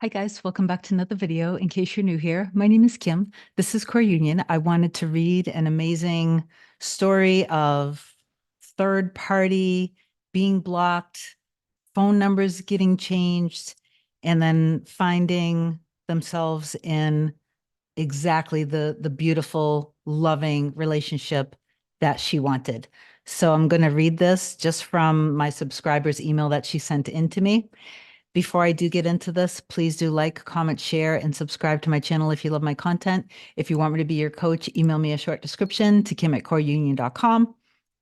Hi guys, welcome back to another video. In case you're new here, my name is Kim. This is Core Union. I wanted to read an amazing story of third party being blocked, phone numbers getting changed, and then finding themselves in exactly the beautiful, loving relationship that she wanted. So I'm going to read this just from my subscriber's email that she sent in to me. Before I do get into this, please do like, comment, share, and subscribe to my channel if you love my content. If you want me to be your coach, email me a short description to kim@coreunion.com.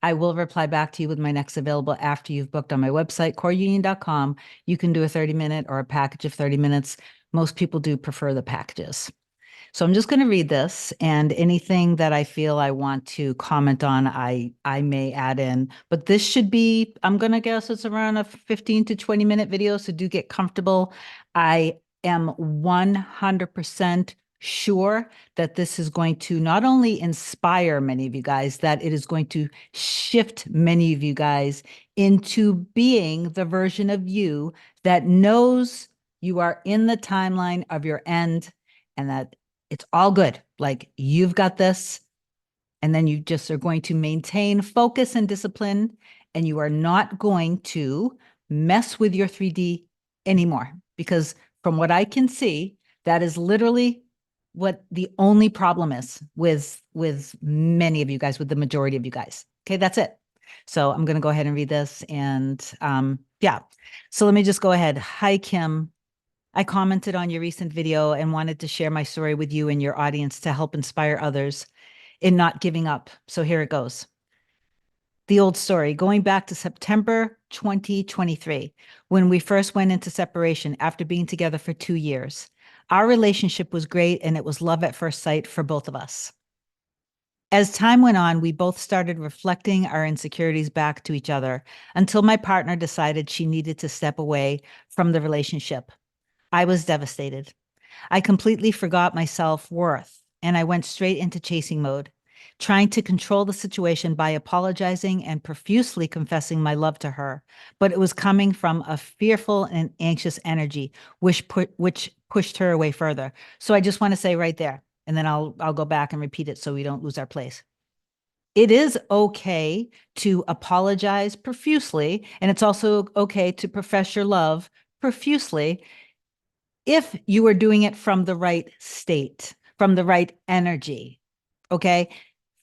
I will reply back to you with my next available after you've booked on my website, coreunion.com. You can do a 30-minute or a package of 30 minutes. Most people do prefer the packages. So I'm just going to read this, and anything that I feel I want to comment on, I may add in. But this should be, I'm going to guess it's around a 15 to 20-minute video, so do get comfortable. I am 100% sure that this is going to not only inspire many of you guys, that it is going to shift many of you guys into being the version of you that knows you are in the timeline of your end and that it's all good. Like you've got this. And then you just are going to maintain focus and discipline. And you are not going to mess with your 3D anymore. Because from what I can see, that is literally what the only problem is with many of you guys, with the majority of you guys. Okay, that's it. So I'm going to go ahead and read this. And yeah, so let me just go ahead. Hi, Kim. I commented on your recent video and wanted to share my story with you and your audience to help inspire others in not giving up. So here it goes. The old story, going back to September 2023, when we first went into separation after being together for 2 years. Our relationship was great and it was love at first sight for both of us. As time went on, we both started reflecting our insecurities back to each other until my partner decided she needed to step away from the relationship. I was devastated. I completely forgot my self-worth and I went straight into chasing mode, trying to control the situation by apologizing and profusely confessing my love to her. But it was coming from a fearful and anxious energy, which pushed her away further. So I just want to say right there, and then I'll go back and repeat it so we don't lose our place. It is okay to apologize profusely, and it's also okay to profess your love profusely if you are doing it from the right state, from the right energy, okay?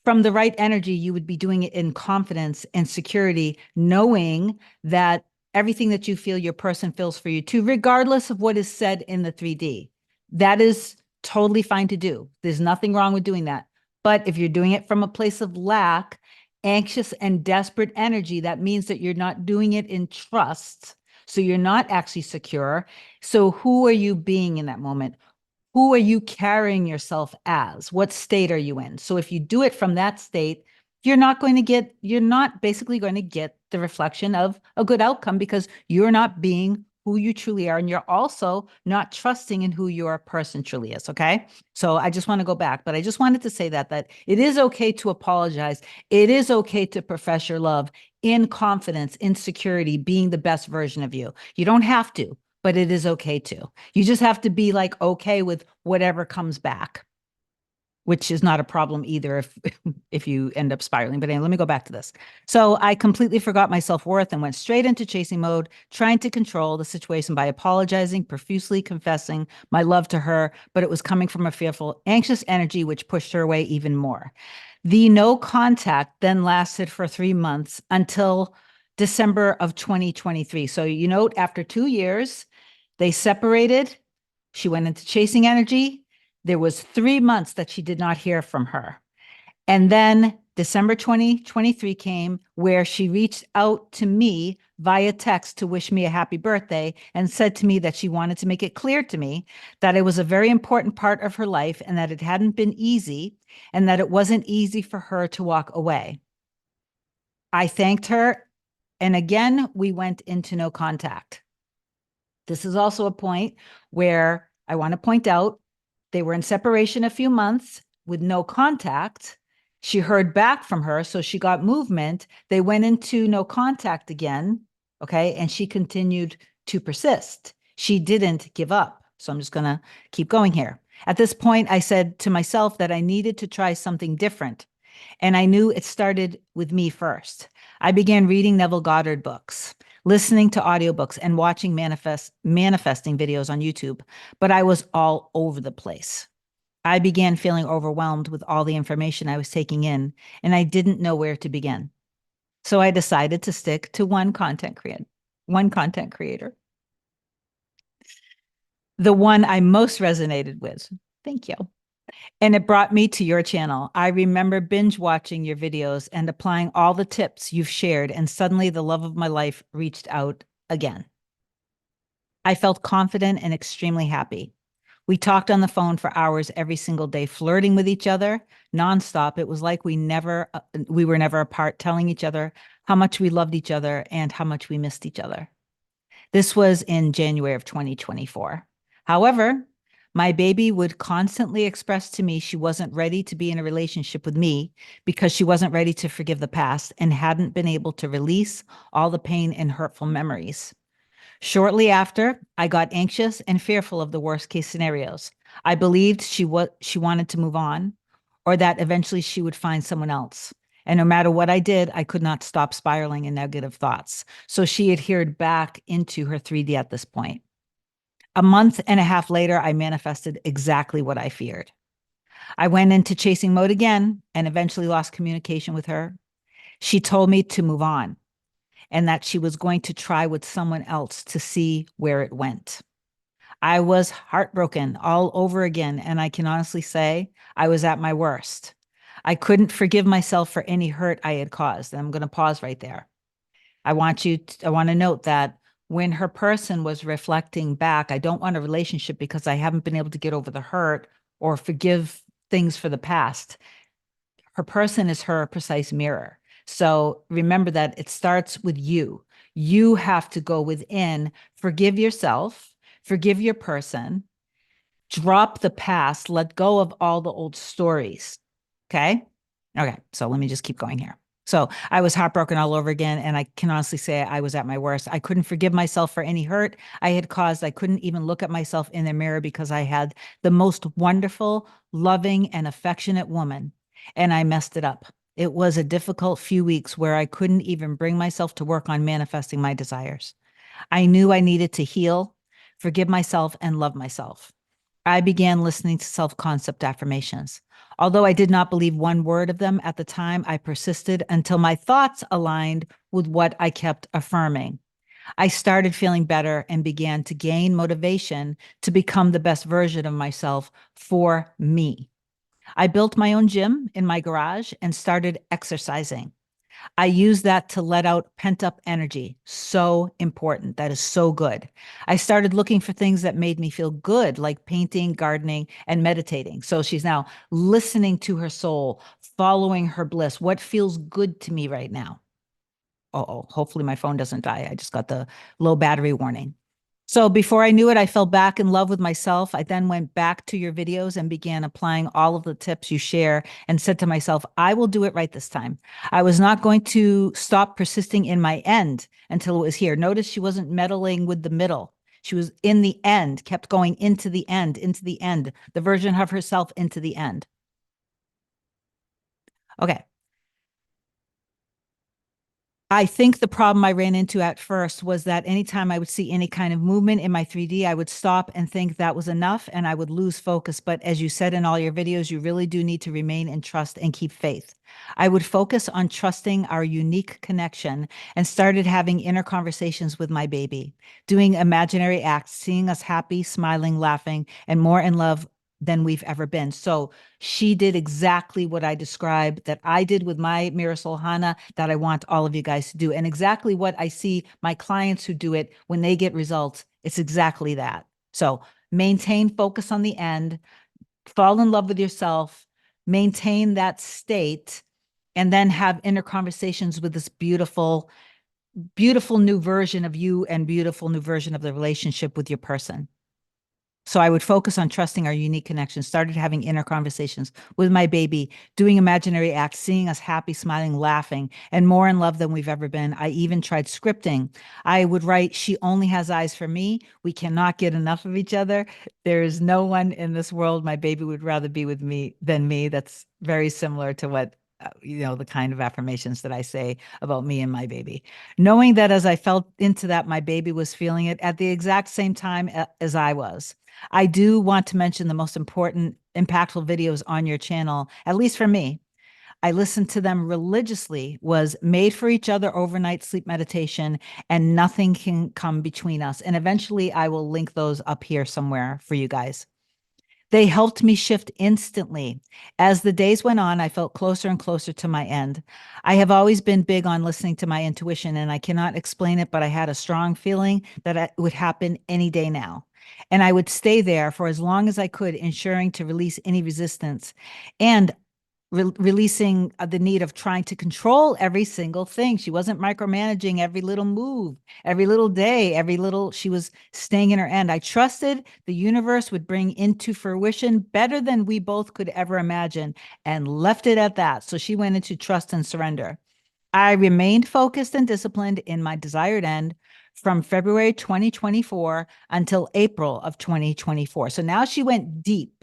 From the right energy, you would be doing it in confidence and security, knowing that everything that you feel your person feels for you too, regardless of what is said in the 3D. That is totally fine to do. There's nothing wrong with doing that. But if you're doing it from a place of lack, anxious and desperate energy, that means that you're not doing it in trust. So you're not actually secure. So who are you being in that moment? Who are you carrying yourself as? What state are you in? So if you do it from that state, you're not basically going to get the reflection of a good outcome because you're not being who you truly are. And you're also not trusting in who your person truly is. Okay. So I just want to go back, but I just wanted to say that it is okay to apologize. It is okay to profess your love in confidence, in security, being the best version of you. You don't have to, but it is okay to. You just have to be like okay with whatever comes back, which is not a problem either if you end up spiraling. But anyway, let me go back to this. So I completely forgot my self-worth and went straight into chasing mode, trying to control the situation by apologizing, profusely confessing my love to her, but it was coming from a fearful, anxious energy, which pushed her away even more. The no contact then lasted for 3 months until December of 2023. So you note after 2 years, they separated. She went into chasing energy. There was 3 months that she did not hear from her. And then December 2023 came where she reached out to me via text to wish me a happy birthday and said to me that she wanted to make it clear to me that it was a very important part of her life and that it hadn't been easy and that it wasn't easy for her to walk away. I thanked her. And again, we went into no contact. This is also a point where I want to point out they were in separation a few months with no contact. She heard back from her, so she got movement. They went into no contact again, okay? And she continued to persist. She didn't give up. So I'm just going to keep going here. At this point, I said to myself that I needed to try something different. And I knew it started with me first. I began reading Neville Goddard books, listening to audiobooks, and watching manifesting videos on YouTube. But I was all over the place. I began feeling overwhelmed with all the information I was taking in, and I didn't know where to begin. So I decided to stick to one content creator, the one I most resonated with. Thank you. And it brought me to your channel. I remember binge watching your videos and applying all the tips you've shared, and suddenly the love of my life reached out again. I felt confident and extremely happy. We talked on the phone for hours every single day, flirting with each other nonstop. It was like we were never apart, telling each other how much we loved each other and how much we missed each other. This was in January of 2024. However, my baby would constantly express to me she wasn't ready to be in a relationship with me because she wasn't ready to forgive the past and hadn't been able to release all the pain and hurtful memories. Shortly after, I got anxious and fearful of the worst case scenarios. I believed she wanted to move on or that eventually she would find someone else. And no matter what I did, I could not stop spiraling in negative thoughts. So she adhered back into her 3D at this point. A month and a half later, I manifested exactly what I feared. I went into chasing mode again and eventually lost communication with her. She told me to move on and that she was going to try with someone else to see where it went. I was heartbroken all over again, and I can honestly say I was at my worst. I couldn't forgive myself for any hurt I had caused. And I'm going to pause right there. I want to note that when her person was reflecting back, I don't want a relationship because I haven't been able to get over the hurt or forgive things for the past. Her person is her precise mirror. So remember that it starts with you. You have to go within, forgive yourself, forgive your person, drop the past, let go of all the old stories. Okay. Okay. So let me just keep going here. So I was heartbroken all over again. And I can honestly say I was at my worst. I couldn't forgive myself for any hurt I had caused. I couldn't even look at myself in the mirror because I had the most wonderful, loving, and affectionate woman. And I messed it up. It was a difficult few weeks where I couldn't even bring myself to work on manifesting my desires. I knew I needed to heal, forgive myself, and love myself. I began listening to self-concept affirmations. Although I did not believe one word of them at the time, I persisted until my thoughts aligned with what I kept affirming. I started feeling better and began to gain motivation to become the best version of myself for me. I built my own gym in my garage and started exercising. I use that to let out pent up energy. So important. That is so good. I started looking for things that made me feel good, like painting, gardening, and meditating. So she's now listening to her soul, following her bliss. What feels good to me right now? Oh, hopefully my phone doesn't die. I just got the low battery warning. So before I knew it, I fell back in love with myself. I then went back to your videos and began applying all of the tips you share and said to myself, I will do it right this time. I was not going to stop persisting in my end until it was here. Notice she wasn't meddling with the middle. She was in the end, kept going into the end, the version of herself into the end. Okay. I think the problem I ran into at first was that anytime I would see any kind of movement in my 3D, I would stop and think that was enough and I would lose focus. But as you said in all your videos, you really do need to remain in trust and keep faith. I would focus on trusting our unique connection and started having inner conversations with my baby, doing imaginary acts, seeing us happy, smiling, laughing, and more in love than we've ever been. So she did exactly what I described that I did with my Mirasol Hana that I want all of you guys to do. And exactly what I see my clients who do it when they get results, it's exactly that. So maintain focus on the end, fall in love with yourself, maintain that state, and then have inner conversations with this beautiful, beautiful new version of you and beautiful new version of the relationship with your person. So I would focus on trusting our unique connection, started having inner conversations with my baby, doing imaginary acts, seeing us happy, smiling, laughing, and more in love than we've ever been. I even tried scripting. I would write, "She only has eyes for me. We cannot get enough of each other. There is no one in this world my baby would rather be with me than me." That's very similar to what, the kind of affirmations that I say about me and my baby. Knowing that as I felt into that, my baby was feeling it at the exact same time as I was. I do want to mention the most important, impactful videos on your channel, at least for me. I listened to them religiously, was Made for Each Other Overnight Sleep Meditation, and Nothing Can Come Between Us. And eventually I will link those up here somewhere for you guys. They helped me shift instantly. As the days went on, I felt closer and closer to my end. I have always been big on listening to my intuition, and I cannot explain it, but I had a strong feeling that it would happen any day now. And I would stay there for as long as I could, ensuring to release any resistance. And releasing the need of trying to control every single thing. She wasn't micromanaging every little move, every little day, she was staying in her end. I trusted the universe would bring into fruition better than we both could ever imagine, and left it at that. So she went into trust and surrender. I remained focused and disciplined in my desired end from February 2024 until April of 2024. So now she went deep.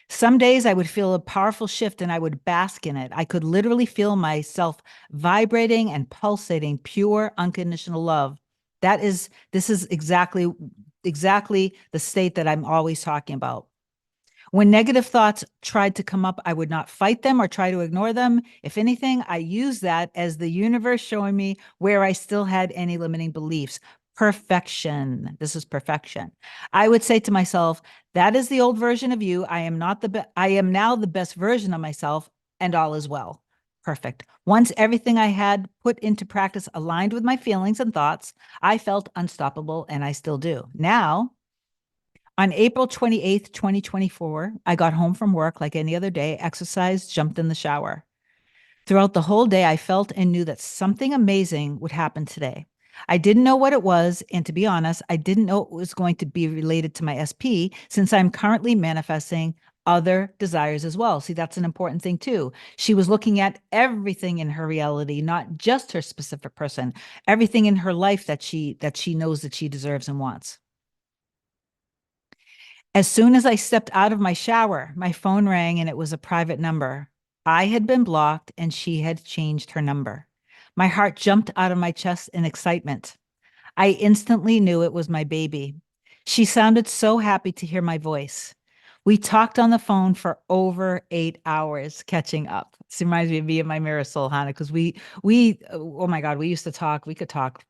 Some days I would feel a powerful shift and I would bask in it. I could literally feel myself vibrating and pulsating pure unconditional love. This is exactly the state that I'm always talking about. When negative thoughts tried to come up, I would not fight them or try to ignore them. If anything, I use that as the universe showing me where I still had any limiting beliefs. Perfection. This is perfection. I would say to myself, that is the old version of you. I am now the best version of myself, and all is well. Perfect. Once everything I had put into practice aligned with my feelings and thoughts, I felt unstoppable, and I still do. Now, on April 28th, 2024, I got home from work like any other day, exercised, jumped in the shower. Throughout the whole day, I felt and knew that something amazing would happen today. I didn't know what it was, and to be honest, I didn't know it was going to be related to my SP, since I'm currently manifesting other desires as well. See, that's an important thing too. She was looking at everything in her reality, not just her specific person, everything in her life that she knows that she deserves and wants. As soon as I stepped out of my shower, my phone rang and it was a private number. I had been blocked and she had changed her number. My heart jumped out of my chest in excitement. I instantly knew it was my baby. She sounded so happy to hear my voice. We talked on the phone for over 8 hours, catching up. This reminds me of my Marisol, Hannah, because oh my God, we used to talk. We could talk,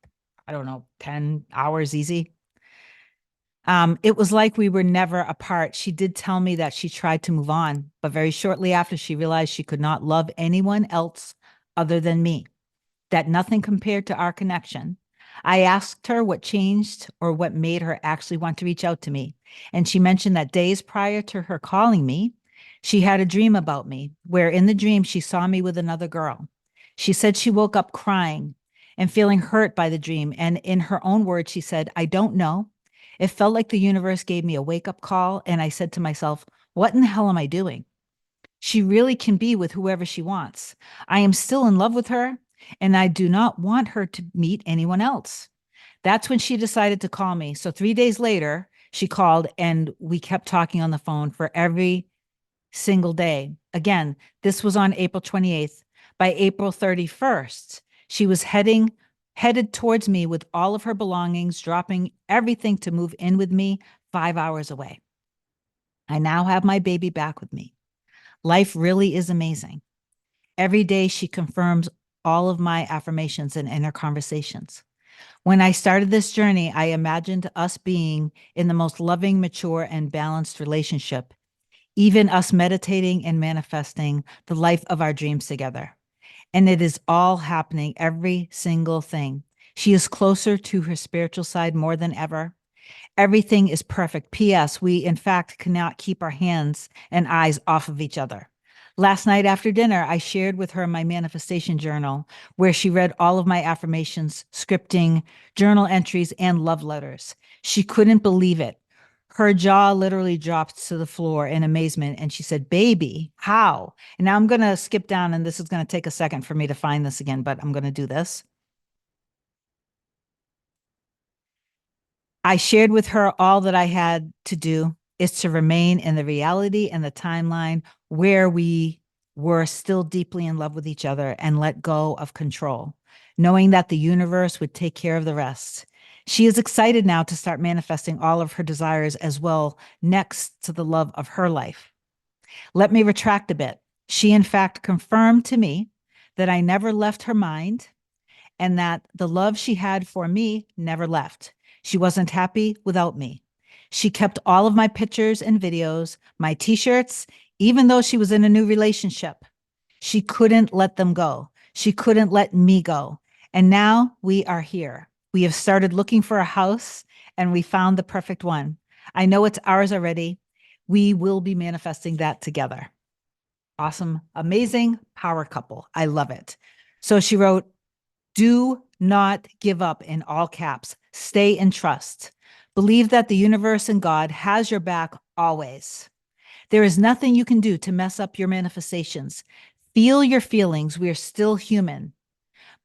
I don't know, 10 hours easy. It was like we were never apart. She did tell me that she tried to move on, but very shortly after, she realized she could not love anyone else other than me, that nothing compared to our connection. I asked her what changed or what made her actually want to reach out to me. And she mentioned that days prior to her calling me, she had a dream about me, where in the dream she saw me with another girl. She said she woke up crying and feeling hurt by the dream. And in her own words, she said, "I don't know. It felt like the universe gave me a wake up call." And I said to myself, what in the hell am I doing? She really can be with whoever she wants. I am still in love with her, and I do not want her to meet anyone else. That's when she decided to call me. So 3 days later, she called and we kept talking on the phone for every single day. Again, this was on April 28th. By April 31st, she was headed towards me with all of her belongings, dropping everything to move in with me 5 hours away. I now have my baby back with me. Life really is amazing. Every day she confirms all of my affirmations and inner conversations. When I started this journey, I imagined us being in the most loving, mature, and balanced relationship, even us meditating and manifesting the life of our dreams together. And it is all happening, every single thing. She is closer to her spiritual side more than ever. Everything is perfect. P.S. We, in fact, cannot keep our hands and eyes off of each other. Last night after dinner, I shared with her my manifestation journal, where she read all of my affirmations, scripting, journal entries, and love letters. She couldn't believe it. Her jaw literally dropped to the floor in amazement. And she said, "Baby, how?" And now I'm going to skip down, and this is going to take a second for me to find this again, but I'm going to do this. I shared with her all that I had to do is to remain in the reality and the timeline where we were still deeply in love with each other and let go of control, knowing that the universe would take care of the rest. She is excited now to start manifesting all of her desires as well, next to the love of her life. Let me retract a bit. She, in fact, confirmed to me that I never left her mind and that the love she had for me never left. She wasn't happy without me. She kept all of my pictures and videos, my t shirts, even though she was in a new relationship. She couldn't let them go. She couldn't let me go. And now we are here. We have started looking for a house and we found the perfect one. I know it's ours already. We will be manifesting that together. Awesome, amazing power couple. I love it. So she wrote, "Do not give up," in all caps. Stay in trust. Believe that the universe and God has your back always. There is nothing you can do to mess up your manifestations. Feel your feelings. We are still human,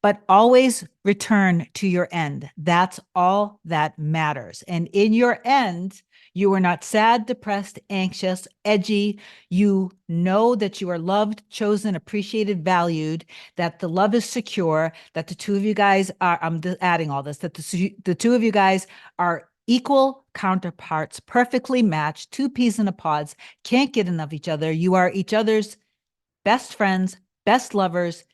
but always return to your end. That's all that matters. And in your end, you are not sad, depressed, anxious, edgy. You know that you are loved, chosen, appreciated, valued, that the love is secure, that the two of you guys are, I'm adding all this, that the two of you guys are equal counterparts, perfectly matched, two peas in a pods, can't get enough of each other. You are each other's best friends, best lovers,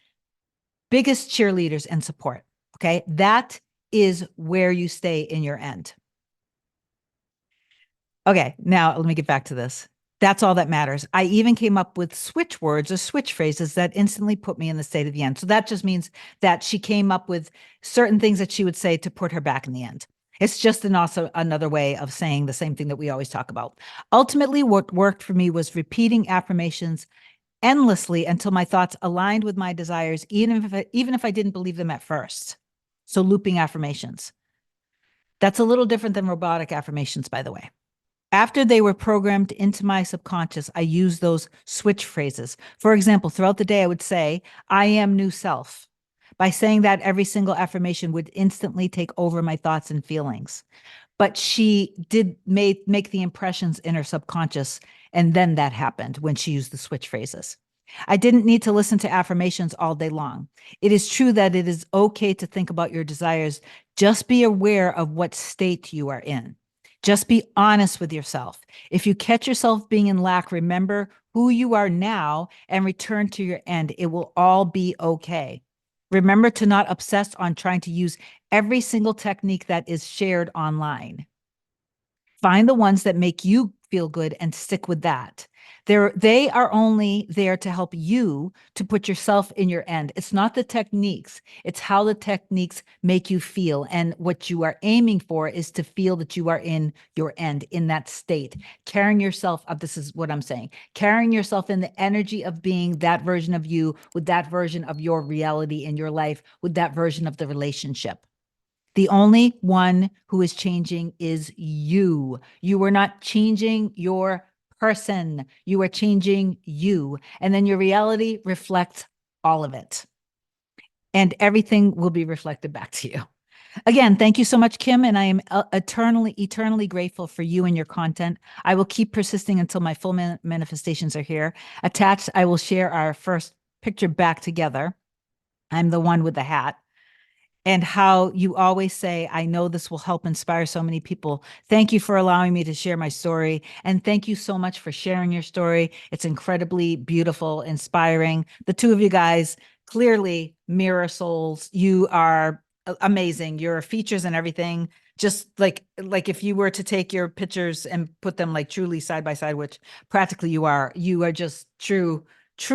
biggest cheerleaders and support. Okay. That is where you stay in your end. Okay. Now let me get back to this. That's all that matters. I even came up with switch words or switch phrases that instantly put me in the state of the end. So that just means that she came up with certain things that she would say to put her back in the end. It's just also another way of saying the same thing that we always talk about. Ultimately, what worked for me was repeating affirmations endlessly until my thoughts aligned with my desires, even if I didn't believe them at first. So looping affirmations. That's a little different than robotic affirmations, by the way. After they were programmed into my subconscious, I used those switch phrases. For example, throughout the day, I would say, "I am new self." By saying that, every single affirmation would instantly take over my thoughts and feelings. But she did make the impressions in her subconscious, and then that happened when she used the switch phrases. I didn't need to listen to affirmations all day long. It is true that it is okay to think about your desires. Just be aware of what state you are in. Just be honest with yourself. If you catch yourself being in lack, remember who you are now and return to your end. It will all be okay. Remember to not obsess on trying to use every single technique that is shared online. Find the ones that make you feel good and stick with that. They are only there to help you to put yourself in your end. It's not the techniques, it's how the techniques make you feel. And what you are aiming for is to feel that you are in your end, in that state, carrying yourself up. This is what I'm saying, carrying yourself in the energy of being that version of you, with that version of your reality in your life, with that version of the relationship. The only one who is changing is you. You are not changing your person. You are changing you. And then your reality reflects all of it. And everything will be reflected back to you. Again, thank you so much, Kim. And I am eternally grateful for you and your content. I will keep persisting until my full manifestations are here. Attached, I will share our first picture back together. I'm the one with the hat, and how you always say, "I know this will help inspire so many people." Thank you for allowing me to share my story. And thank you so much for sharing your story. It's incredibly beautiful, inspiring. The two of you guys clearly mirror souls. You are amazing. Your features and everything, just like if you were to take your pictures and put them like truly side by side, which practically you are just true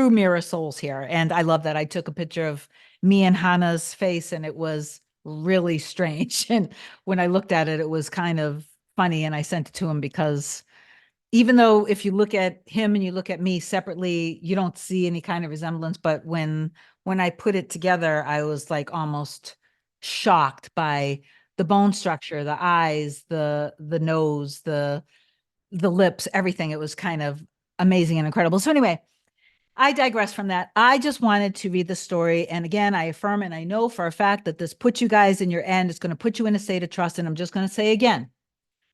mirror souls here. And I love that. I took a picture of me and Hannah's face, and it was really strange. And when I looked at it, it was kind of funny. And I sent it to him because even though if you look at him and you look at me separately, you don't see any kind of resemblance. But when I put it together, I was like almost shocked by the bone structure, the eyes, the nose, the the lips, everything. It was kind of amazing and incredible. So anyway, I digress from that. I just wanted to read the story. And again, I affirm and I know for a fact that this puts you guys in your end. It's going to put you in a state of trust. And I'm just going to say again,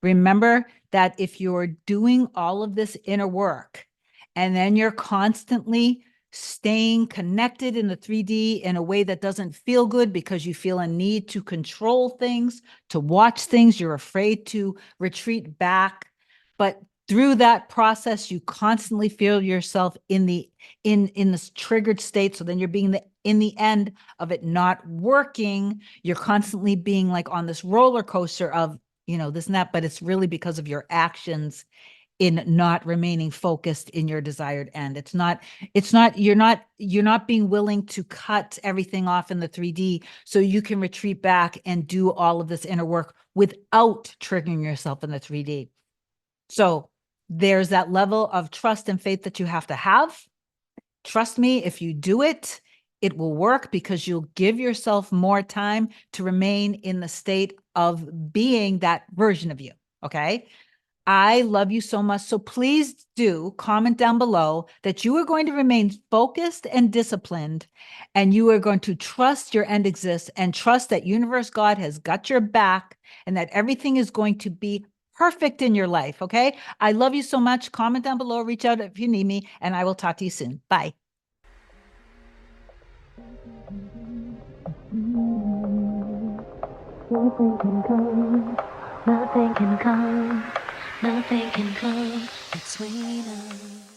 remember that if you're doing all of this inner work and then you're constantly staying connected in the 3D in a way that doesn't feel good because you feel a need to control things, to watch things, you're afraid to retreat back. But through that process, you constantly feel yourself in this triggered state. So then you're being in the end of it not working. You're constantly being like on this roller coaster of, this and that, but it's really because of your actions in not remaining focused in your desired end. You're not being willing to cut everything off in the 3D so you can retreat back and do all of this inner work without triggering yourself in the 3D. So there's that level of trust and faith that you have to have. Trust me, if you do it, it will work because you'll give yourself more time to remain in the state of being that version of you. Okay. I love you so much. So please do comment down below that you are going to remain focused and disciplined, and you are going to trust your end exists and trust that universe God has got your back and that everything is going to be perfect in your life. Okay. I love you so much. Comment down below, reach out if you need me, and I will talk to you soon. Bye. Nothing can come, nothing can come, nothing can come between us.